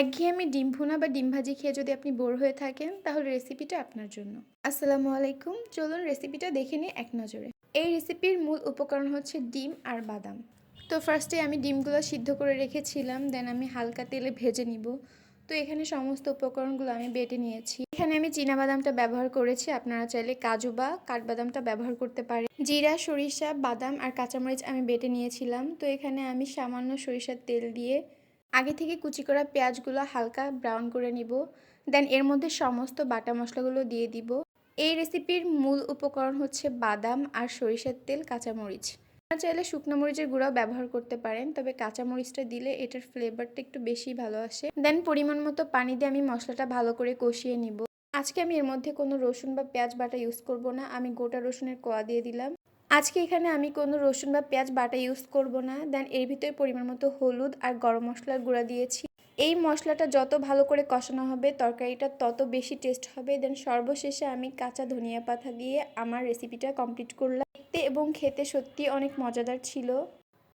একঘেয়েমি ডিম ভুনা বা ডিম ভাজি খেয়ে যদি আপনি বোর হয়ে থাকেন তাহলে রেসিপিটা আপনার জন্য। আসসালামু আলাইকুম, চলুন রেসিপিটা দেখে নিই এক নজরে। এই রেসিপির মূল উপকরণ হচ্ছে ডিম আর বাদাম। তো ফার্স্টে আমি ডিমগুলো সিদ্ধ করে রেখেছিলাম, দেন আমি হালকা তেলে ভেজে নিব। তো এখানে সমস্ত উপকরণগুলো আমি বেটে নিয়েছি। এখানে আমি বাদামটা ব্যবহার করেছি, আপনারা চাইলে কাজু বা কাঠবাদামটা ব্যবহার করতে পারেন। জিরা, সরিষা, বাদাম আর কাঁচামরিচ আমি বেটে নিয়েছিলাম। তো এখানে আমি সামান্য সরিষার তেল দিয়ে আগে থেকে কুচি করা পেঁয়াজগুলো হালকা ব্রাউন করে নিব। দেন এর মধ্যে সমস্ত বাটা মশলাগুলো দিয়ে দিব। এই রেসিপির মূল উপকরণ হচ্ছে বাদাম আর সরিষার তেল, কাঁচামরিচ। আপনারা চাইলে শুকনো মরিচের গুঁড়াও ব্যবহার করতে পারেন, তবে কাঁচামরিচটা দিলে এটার ফ্লেভারটা একটু বেশি ভালো আসে। দেন পরিমাণ মতো পানি দিয়ে আমি মশলাটা ভালো করে কষিয়ে নিব। আজকে আমি এর মধ্যে কোনো রসুন বা পেঁয়াজ বাটা ইউজ করব না, আমি গোটা রসুনের কোয়া দিয়ে দিলাম। আজকে এখানে আমি কোনো রসুন বা পেঁয়াজ বাটা ইউজ করব না। দেন এর ভিতরে পরিমাণ মতো হলুদ আর গরম মশলার গুঁড়া দিয়েছি। এই মশলাটা যত ভালো করে কষানো হবে তরকারিটা তত বেশি টেস্ট হবে। দেন সর্বশেষে আমি কাঁচা ধনিয়া পাতা দিয়ে আমার রেসিপিটা কমপ্লিট করলাম। দেখতে এবং খেতে সত্যি অনেক মজাদার ছিল।